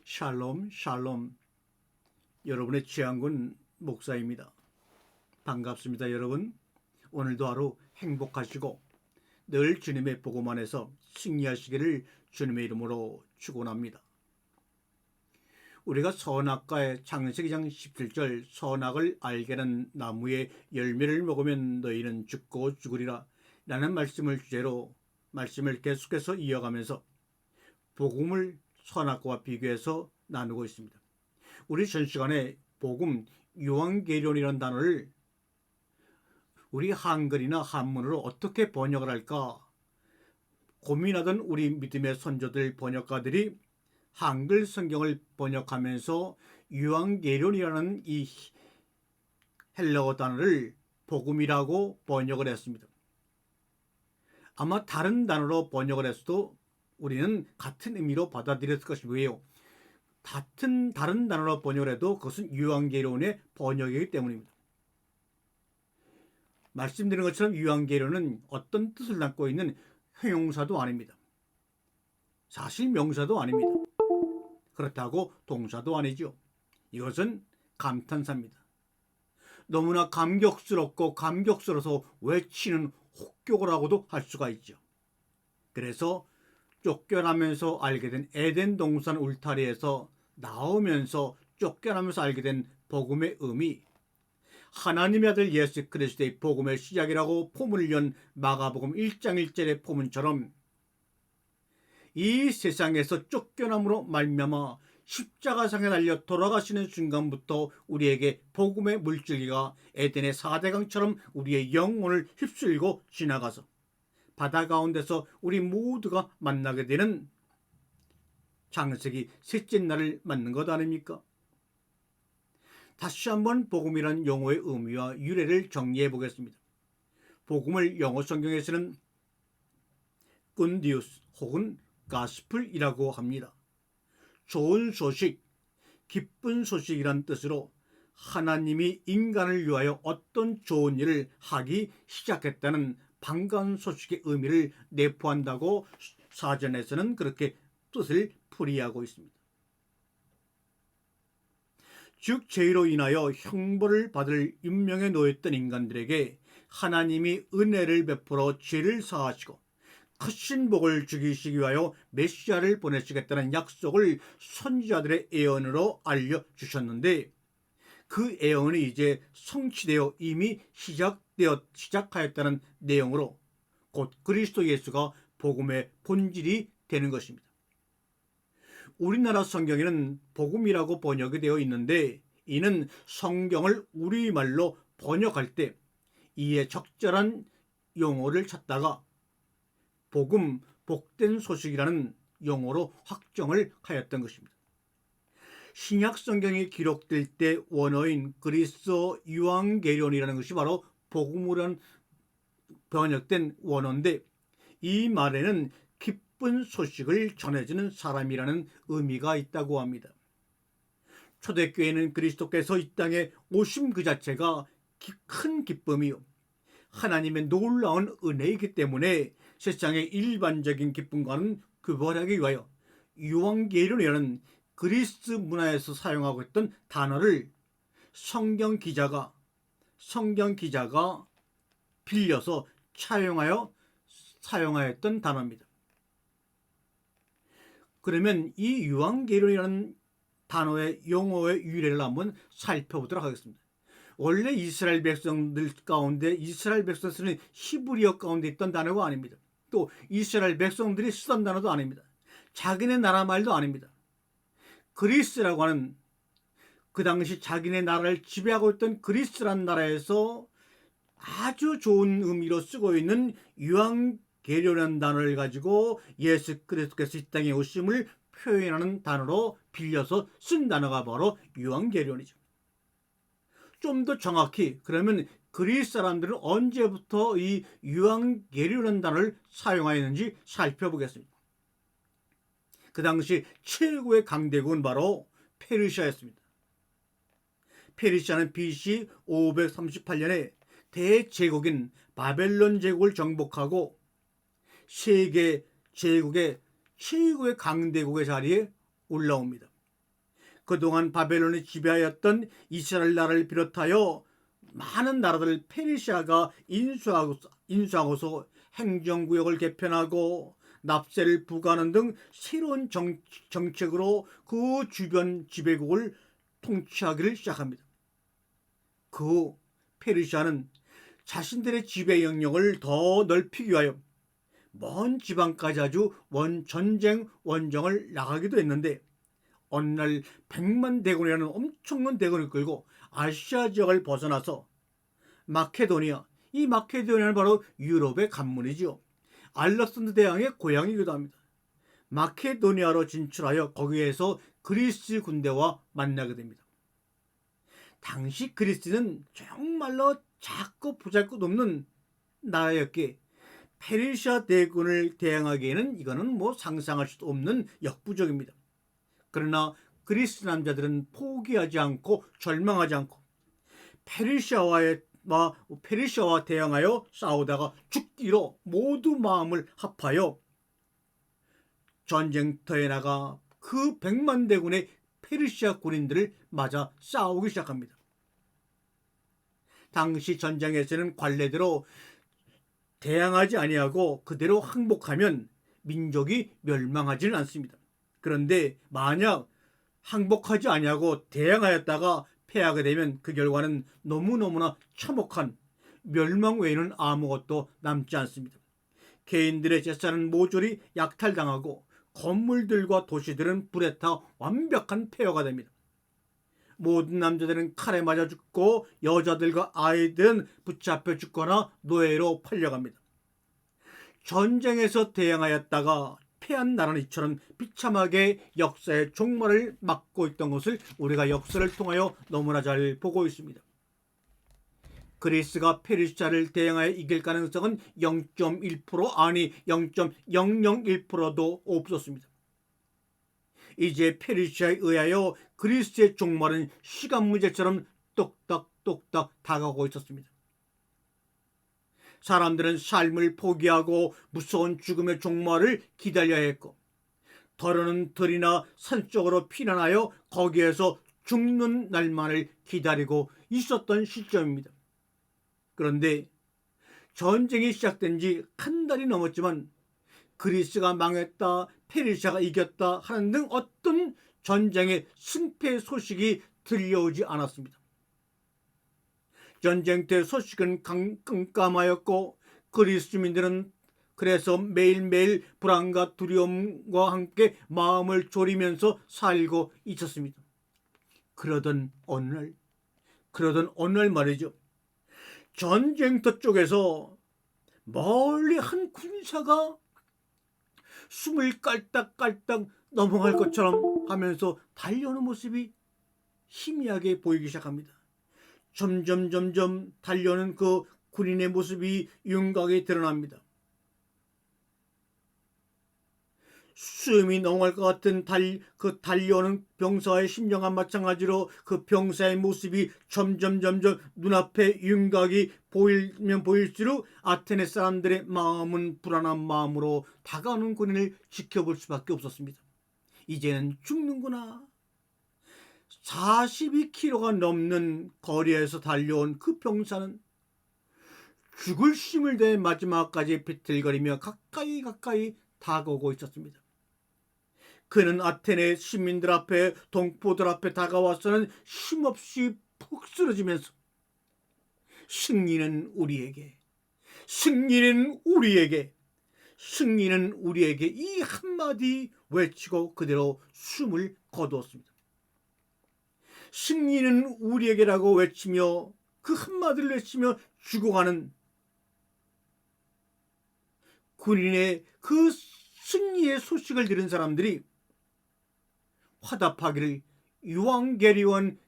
샬롬 샬롬. 여러분의 취향군 목사입니다. 반갑습니다. 여러분, 오늘도 하루 행복하시고 늘 주님의 복음 안에서 승리하시기를 주님의 이름으로 축원합니다. 우리가 선악과의 창세기 2장 17절 선악을 알게 하는 나무의 열매를 먹으면 너희는 죽고 죽으리라 라는 말씀을 주제로 말씀을 계속해서 이어가면서 복음을 선악과와 비교해서 나누고 있습니다. 우리 전 시간에 복음 요한계론이라는 단어를 우리 한글이나 한문으로 어떻게 번역을 할까 고민하던 우리 믿음의 선조들 번역가들이 한글 성경을 번역하면서 요한계론이라는 이 헬라어 단어를 복음이라고 번역을 했습니다. 아마 다른 단어로 번역을 했어도 우리는 같은 의미로 받아들였을 것이고요. 다른 단어로 번역을 해도 그것은 요한계론의 번역이기 때문입니다. 말씀드린 것처럼 요한계론은 어떤 뜻을 담고 있는 형용사도 아닙니다. 사실 명사도 아닙니다. 그렇다고 동사도 아니죠. 이것은 감탄사입니다. 너무나 감격스럽고 감격스러워서 외치는 혹독이라고도 할 수가 있죠. 그래서 쫓겨나면서 알게 된 에덴 동산 울타리에서 나오면서 쫓겨나면서 알게 된 복음의 의미, 하나님의 아들 예수 그리스도의 복음의 시작이라고 포문을 연 마가복음 1장 1절의 포문처럼 이 세상에서 쫓겨남으로 말미암아 십자가상에 달려 돌아가시는 순간부터 우리에게 복음의 물줄기가 에덴의 4대강처럼 우리의 영혼을 휩쓸고 지나가서 바다 가운데서 우리 모두가 만나게 되는 창세기 셋째 날을 맞는 것 아닙니까? 다시 한번 복음이란 용어의 의미와 유래를 정리해 보겠습니다. 복음을 영어 성경에서는 굿뉴스 혹은 가스플이라고 합니다. 좋은 소식, 기쁜 소식이란 뜻으로 하나님이 인간을 위하여 어떤 좋은 일을 하기 시작했다는 반가운 소식의 의미를 내포한다고 사전에서는 그렇게 뜻을 풀이하고 있습니다. 즉 죄로 인하여 형벌을 받을 윤명에 놓였던 인간들에게 하나님이 은혜를 베풀어 죄를 사하시고 크신 복을 주시기 위하여 메시아를 보내시겠다는 약속을 선지자들의 예언으로 알려주셨는데 그 예언이 이제 성취되어 이미 시작하였다는 내용으로 곧 그리스도 예수가 복음의 본질이 되는 것입니다. 우리나라 성경에는 복음이라고 번역이 되어 있는데 이는 성경을 우리말로 번역할 때 이에 적절한 용어를 찾다가 복음, 복된 소식이라는 용어로 확정을 하였던 것입니다. 신약 성경이 기록될 때 원어인 그리스어 요한계론이라는 것이 바로 복음으로 번역된 원어인데 이 말에는 기쁜 소식을 전해주는 사람이라는 의미가 있다고 합니다. 초대교회는 그리스도께서 이 땅에 오심 그 자체가 큰 기쁨이요 하나님의 놀라운 은혜이기 때문에 세상의 일반적인 기쁨과는 구별하기 위하여 요한계론이라는 그리스 문화에서 사용하고 있던 단어를 성경 기자가 빌려서 사용하였던 단어입니다. 그러면 이 요한계론이라는 단어의 용어의 유래를 한번 살펴보도록 하겠습니다. 원래 이스라엘 백성들 가운데 이스라엘 백성들은 히브리어 가운데 있던 단어가 아닙니다. 또 이스라엘 백성들이 쓰던 단어도 아닙니다. 자기네 나라 말도 아닙니다. 그리스라고 하는 그 당시 자기네 나라를 지배하고 있던 그리스라는 나라에서 아주 좋은 의미로 쓰고 있는 요한계론이라는 단어를 가지고 예수 그리스도께서 이 땅에 오심을 표현하는 단어로 빌려서 쓴 단어가 바로 요한계론이죠. 좀 더 정확히 그러면 그리스 사람들은 언제부터 이 요한계론이라는 단어를 사용하였는지 살펴보겠습니다. 그 당시 최고의 강대국은 바로 페르시아였습니다. 페르시아는 BC 538년에 대제국인 바벨론 제국을 정복하고 세계 제국의 최고의 강대국의 자리에 올라옵니다. 그동안 바벨론이 지배하였던 이스라엘 나라를 비롯하여 많은 나라들을 페르시아가 인수하고서 행정구역을 개편하고 납세를 부과하는 등 새로운 정책으로 그 주변 지배국을 통치하기를 시작합니다. 그 후 페르시아는 자신들의 지배 영역을 더 넓히기 위하여 먼 지방까지 아주 전쟁 원정을 나가기도 했는데, 어느 날 100만 대군이라는 엄청난 대군을 끌고 아시아 지역을 벗어나서 마케도니아, 이 마케도니아는 바로 유럽의 관문이지요. 알렉산더 대왕의 고향이기도 합니다. 마케도니아로 진출하여 거기에서 그리스 군대와 만나게 됩니다. 당시 그리스는 정말로 작고 보잘것없는 나라였기에 페르시아 대군을 대항하기에는 이거는 상상할 수도 없는 역부족입니다. 그러나 그리스 남자들은 포기하지 않고 절망하지 않고 페르시아와 대항하여 싸우다가 죽기로 모두 마음을 합하여 전쟁터에 나가 그 100만 대군의 페르시아 군인들을 맞아 싸우기 시작합니다. 당시 전쟁에서는 관례대로 대항하지 아니하고 그대로 항복하면 민족이 멸망하지는 않습니다. 그런데 만약 항복하지 아니하고 대항하였다가 패하게 되면 그 결과는 너무너무나 참혹한 멸망 외에는 아무것도 남지 않습니다. 개인들의 재산은 모조리 약탈당하고 건물들과 도시들은 불에 타 완벽한 폐허가 됩니다. 모든 남자들은 칼에 맞아 죽고 여자들과 아이들은 붙잡혀 죽거나 노예로 팔려갑니다. 전쟁에서 대항하였다가 패한 나라는 이처럼 비참하게 역사의 종말을 맞고 있던 것을 우리가 역사를 통하여 너무나 잘 보고 있습니다. 그리스가 페르시아를 대항하여 이길 가능성은 0.1% 아니 0.001%도 없었습니다. 이제 페르시아에 의하여 그리스의 종말은 시간 문제처럼 똑딱똑딱 다가오고 있었습니다. 사람들은 삶을 포기하고 무서운 죽음의 종말을 기다려야 했고, 더러는 들이나 산 쪽으로 피난하여 거기에서 죽는 날만을 기다리고 있었던 시점입니다. 그런데 전쟁이 시작된 지 한 달이 넘었지만 그리스가 망했다, 페르시아가 이겼다 하는 등 어떤 전쟁의 승패 소식이 들려오지 않았습니다. 전쟁터 소식은 깜깜하였고 그리스 주민들은 그래서 매일매일 불안과 두려움과 함께 마음을 졸이면서 살고 있었습니다. 그러던 어느 날 말이죠. 전쟁터 쪽에서 멀리 한 군사가 숨을 깔딱깔딱 넘어갈 것처럼 하면서 달려오는 모습이 희미하게 보이기 시작합니다. 점점 달려오는 그 군인의 모습이 윤곽에 드러납니다. 숨이 넘어갈 것 같은 달려오는 병사의 심정과 마찬가지로 그 병사의 모습이 점점 눈앞에 윤곽이 보이면 보일수록 아테네 사람들의 마음은 불안한 마음으로 다가오는 군인을 지켜볼 수밖에 없었습니다. 이제는 죽는구나. 42km가 넘는 거리에서 달려온 그 병사는 죽을 힘을 다해 마지막까지 비틀거리며 가까이 다가오고 있었습니다. 그는 아테네 시민들 앞에, 동포들 앞에 다가와서는 힘없이 푹 쓰러지면서 승리는 우리에게 이 한마디 외치고 그대로 숨을 거두었습니다. 승리는 우리에게라고 외치며 그 한마디를 외치며 죽어가는 군인의 그 승리의 소식을 들은 사람들이 화답하기를 유앙게리온,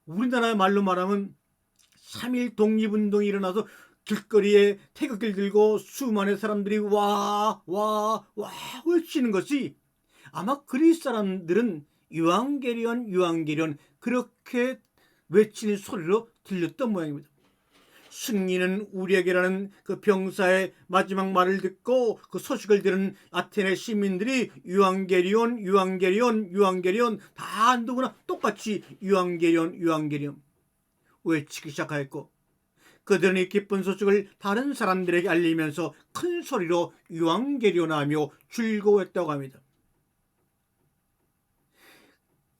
우리나라 말로 말하면 3.1 독립운동이 일어나서 길거리에 태극기를 들고 수많은 사람들이 와 외치는 것이 아마 그리스 사람들은 유앙게리온 그렇게 외치는 소리로 들렸던 모양입니다. 승리는 우리에게라는 그 병사의 마지막 말을 듣고 그 소식을 들은 아테네 시민들이 유앙게리온, 유앙게리온, 유앙게리온, 다 누구나 똑같이 유앙게리온, 유앙게리온 외치기 시작하였고, 그들은 이 기쁜 소식을 다른 사람들에게 알리면서 큰 소리로 유앙게리온하며 즐거워했다고 합니다.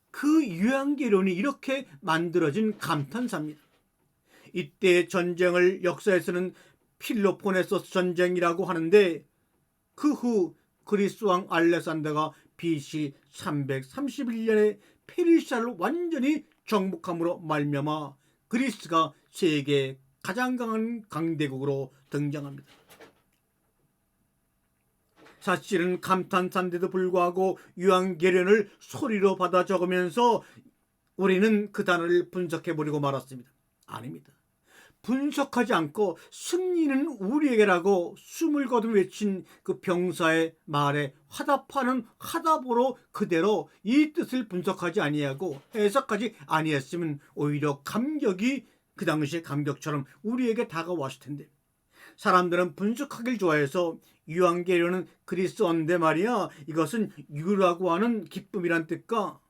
그 유앙게리온이 이렇게 만들어진 감탄사입니다. 이때 전쟁을 역사에서는 필로포네소스 전쟁이라고 하는데, 그 후 그리스 왕 알렉산더가 BC 331년에 페르시아를 완전히 정복함으로 말미암아 그리스가 세계 가장 강한 강대국으로 등장합니다. 사실은 감탄사인데도 불구하고 유앙게리온을 소리로 받아 적으면서 우리는 그 단어를 분석해버리고 말았습니다. 아닙니다. 분석하지 않고 승리는 우리에게라고 숨을 거두며 외친 그 병사의 말에 화답하는 화답으로 그대로 이 뜻을 분석하지 아니하고 해석하지 아니했으면 오히려 감격이 그 당시의 감격처럼 우리에게 다가왔을 텐데, 사람들은 분석하길 좋아해서 유앙게리온은 그리스어인데 말이야, 이것은 유라고 하는 기쁨이란 뜻과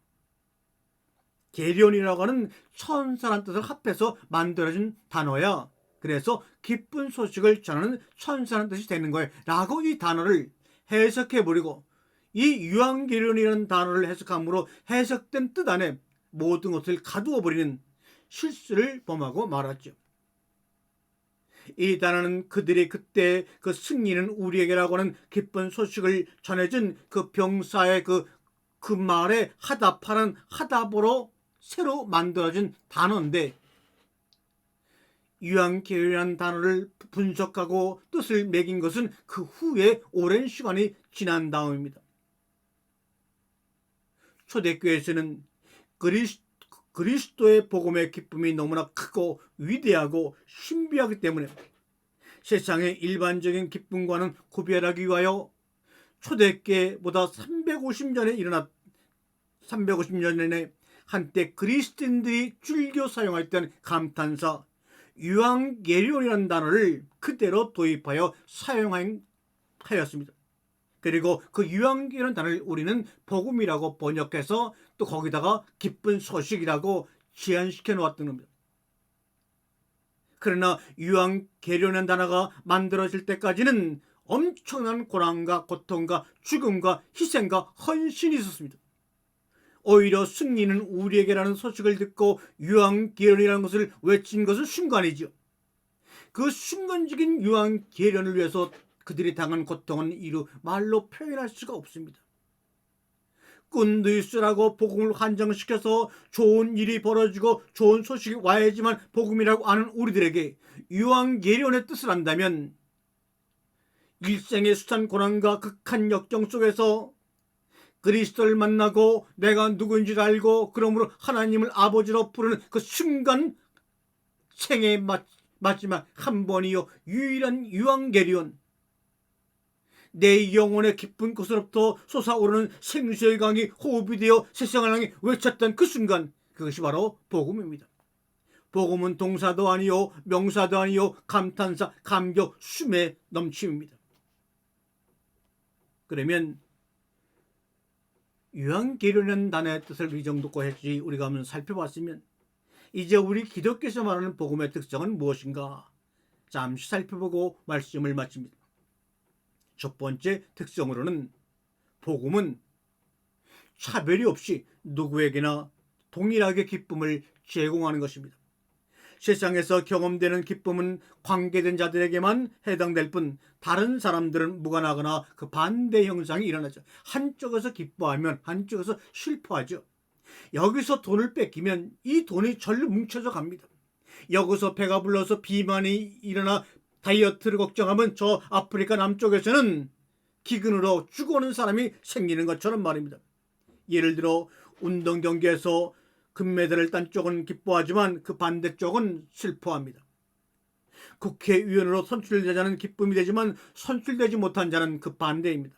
게리온이라고 하는 천사란 뜻을 합해서 만들어진 단어야, 그래서 기쁜 소식을 전하는 천사란 뜻이 되는 거야 라고 이 단어를 해석해버리고, 이 유앙게리온이라는 단어를 해석함으로 해석된 뜻 안에 모든 것을 가두어버리는 실수를 범하고 말았죠. 이 단어는 그들이 그때 그 승리는 우리에게라고 하는 기쁜 소식을 전해준 그 병사의 그 말에 화답하는 화답으로 새로 만들어진 단어인데, 유앙게리온이라는 단어를 분석하고 뜻을 매긴 것은 그 후에 오랜 시간이 지난 다음입니다. 초대교회에서는 그리스도의 복음의 기쁨이 너무나 크고 위대하고 신비하기 때문에 세상의 일반적인 기쁨과는 구별하기 위하여 초대교회보다 350년 전에 한때 그리스도인들이 즐겨 사용했던 감탄사 유앙게리온이라는 단어를 그대로 도입하여 사용하였습니다. 그리고 그 유앙게리온 단어를 우리는 복음이라고 번역해서 또 거기다가 기쁜 소식이라고 지연시켜 놓았던 겁니다. 그러나 유앙게리온이라는 단어가 만들어질 때까지는 엄청난 고난과 고통과 죽음과 희생과 헌신이 있었습니다. 오히려 승리는 우리에게라는 소식을 듣고 유앙게리온이라는 것을 외친 것은 순간이죠. 그 순간적인 유앙게리온을 위해서 그들이 당한 고통은 이루 말로 표현할 수가 없습니다. 꾼도 있으라고 복음을 환장시켜서 좋은 일이 벌어지고 좋은 소식이 와야지만 복음이라고 아는 우리들에게 유앙게리온의 뜻을 안다면, 일생의 수찬 고난과 극한 역경 속에서 그리스도를 만나고 내가 누구인지를 알고 그러므로 하나님을 아버지로 부르는 그 순간, 생의 마지막 한 번이요 유일한 유앙게리온, 내 영혼의 깊은 곳으로부터 솟아오르는 생수의 강이 호흡이 되어 세상을 향해 외쳤던 그 순간, 그것이 바로 복음입니다. 복음은 동사도 아니요 명사도 아니요 감탄사, 감격, 숨의 넘침입니다. 그러면 유앙게리온이라는 단어의 뜻을 이 정도까지 우리가 한번 살펴봤으면, 이제 우리 기독교에서 말하는 복음의 특성은 무엇인가 잠시 살펴보고 말씀을 마칩니다. 첫 번째 특성으로는 복음은 차별이 없이 누구에게나 동일하게 기쁨을 제공하는 것입니다. 세상에서 경험되는 기쁨은 관계된 자들에게만 해당될 뿐 다른 사람들은 무관하거나 그 반대 현상이 일어나죠. 한쪽에서 기뻐하면 한쪽에서 슬퍼하죠. 여기서 돈을 뺏기면 이 돈이 절로 뭉쳐져 갑니다. 여기서 배가 불러서 비만이 일어나 다이어트를 걱정하면 저 아프리카 남쪽에서는 기근으로 죽어오는 사람이 생기는 것처럼 말입니다. 예를 들어 운동 경기에서 금메달을 딴 쪽은 기뻐하지만 그 반대쪽은 슬퍼합니다. 국회의원으로 선출되자는 기쁨이 되지만 선출되지 못한 자는 그 반대입니다.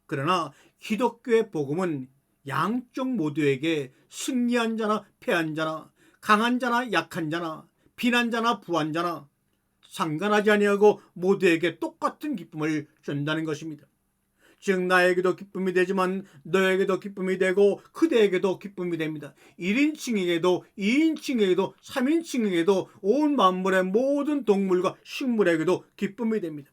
그러나 기독교의 복음은 양쪽 모두에게 승리한 자나 패한 자나 강한 자나 약한 자나 비난 자나 부한 자나 상관하지 아니하고 모두에게 똑같은 기쁨을 준다는 것입니다. 즉 나에게도 기쁨이 되지만 너에게도 기쁨이 되고 그대에게도 기쁨이 됩니다. 1인칭에게도 2인칭에게도 3인칭에게도 온 만물의 모든 동물과 식물에게도 기쁨이 됩니다.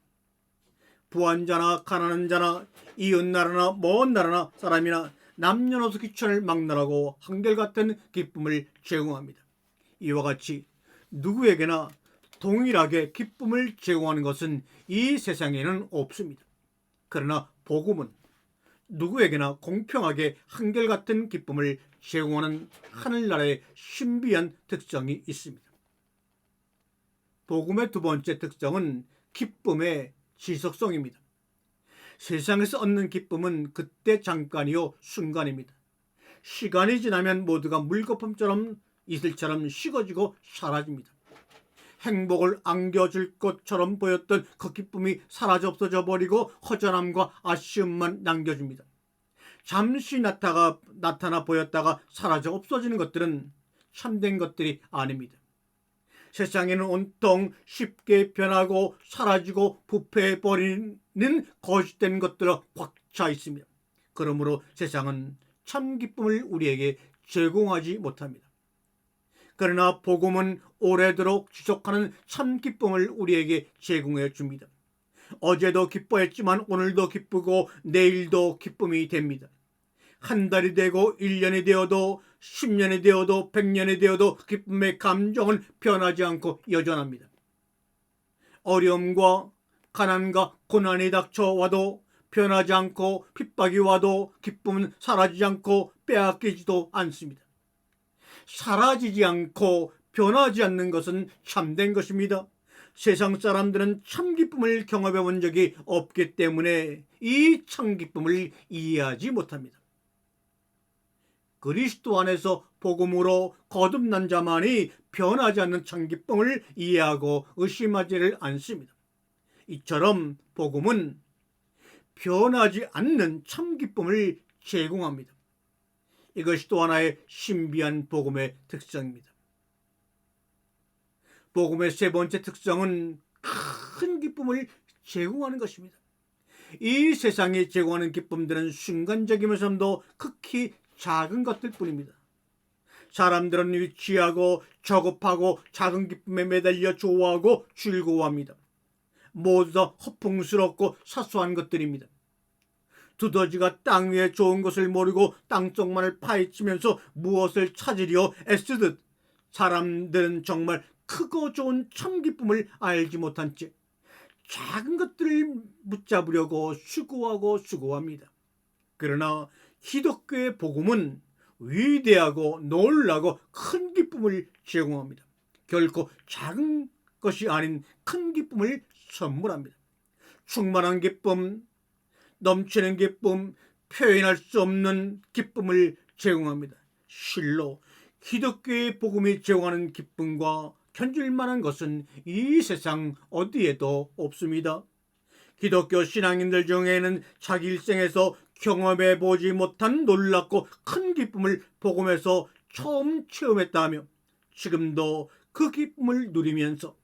부한 자나 가난한 자나 이웃나라나 먼 나라나 사람이나 남녀노소 귀천을 막론하고 한결같은 기쁨을 제공합니다. 이와 같이 누구에게나 동일하게 기쁨을 제공하는 것은 이 세상에는 없습니다. 그러나 복음은 누구에게나 공평하게 한결같은 기쁨을 제공하는 하늘나라의 신비한 특성이 있습니다. 복음의 두 번째 특성은 기쁨의 지속성입니다. 세상에서 얻는 기쁨은 그때 잠깐이요 순간입니다. 시간이 지나면 모두가 물거품처럼 이슬처럼 식어지고 사라집니다. 행복을 안겨줄 것처럼 보였던 그 기쁨이 사라져 없어져 버리고 허전함과 아쉬움만 남겨줍니다. 잠시 나타나 보였다가 사라져 없어지는 것들은 참된 것들이 아닙니다. 세상에는 온통 쉽게 변하고 사라지고 부패해버리는 거짓된 것들로 꽉 차 있습니다. 그러므로 세상은 참 기쁨을 우리에게 제공하지 못합니다. 그러나 복음은 오래도록 지속하는 참 기쁨을 우리에게 제공해 줍니다. 어제도 기뻐했지만 오늘도 기쁘고 내일도 기쁨이 됩니다. 한 달이 되고 1년이 되어도 10년이 되어도 100년이 되어도 기쁨의 감정은 변하지 않고 여전합니다. 어려움과 가난과 고난이 닥쳐와도 변하지 않고 핍박이 와도 기쁨은 사라지지 않고 빼앗기지도 않습니다. 사라지지 않고 변하지 않는 것은 참된 것입니다. 세상 사람들은 참 기쁨을 경험해 본 적이 없기 때문에 이 참 기쁨을 이해하지 못합니다. 그리스도 안에서 복음으로 거듭난 자만이 변하지 않는 참 기쁨을 이해하고 의심하지를 않습니다. 이처럼 복음은 변하지 않는 참 기쁨을 제공합니다. 이것이 또 하나의 신비한 복음의 특성입니다. 복음의 세 번째 특성은 큰 기쁨을 제공하는 것입니다. 이 세상이 제공하는 기쁨들은 순간적이면서도 극히 작은 것들 뿐입니다. 사람들은 유치하고 저급하고 작은 기쁨에 매달려 좋아하고 즐거워합니다. 모두 다 허풍스럽고 사소한 것들입니다. 두더지가 땅 위에 좋은 것을 모르고 땅속만을 파헤치면서 무엇을 찾으려 애쓰듯 사람들은 정말 크고 좋은 참 기쁨을 알지 못한 채 작은 것들을 붙잡으려고 수고합니다. 그러나 기독교의 복음은 위대하고 놀라고 큰 기쁨을 제공합니다. 결코 작은 것이 아닌 큰 기쁨을 선물합니다. 충만한 기쁨, 넘치는 기쁨, 표현할 수 없는 기쁨을 제공합니다. 실로 기독교의 복음이 제공하는 기쁨과 견줄 만한 것은 이 세상 어디에도 없습니다. 기독교 신앙인들 중에는 자기 일생에서 경험해 보지 못한 놀랍고 큰 기쁨을 복음에서 처음 체험했다며 지금도 그 기쁨을 누리면서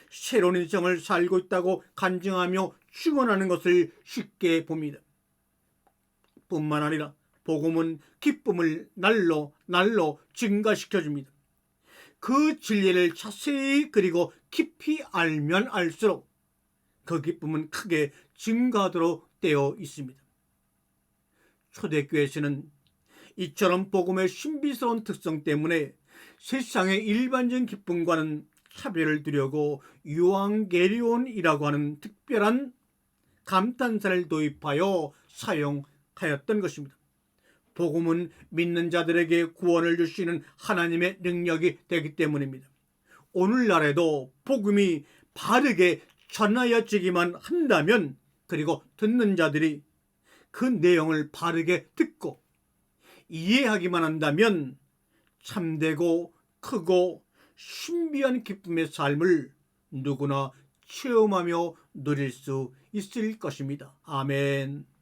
새로운 인생을 살고 있다고 간증하며 증언하는 것을 쉽게 봅니다. 뿐만 아니라 복음은 기쁨을 날로 증가시켜줍니다. 그 진리를 자세히 그리고 깊이 알면 알수록 그 기쁨은 크게 증가하도록 되어 있습니다. 초대교회에서는 이처럼 복음의 신비스러운 특성 때문에 세상의 일반적인 기쁨과는 차별을 두려고 유앙게리온이라고 하는 특별한 감탄사를 도입하여 사용하였던 것입니다. 복음은 믿는 자들에게 구원을 주시는 하나님의 능력이 되기 때문입니다. 오늘날에도 복음이 바르게 전하여지기만 한다면, 그리고 듣는 자들이 그 내용을 바르게 듣고 이해하기만 한다면 참되고 크고 신비한 기쁨의 삶을 누구나 체험하며 누릴 수 있을 것입니다. 아멘.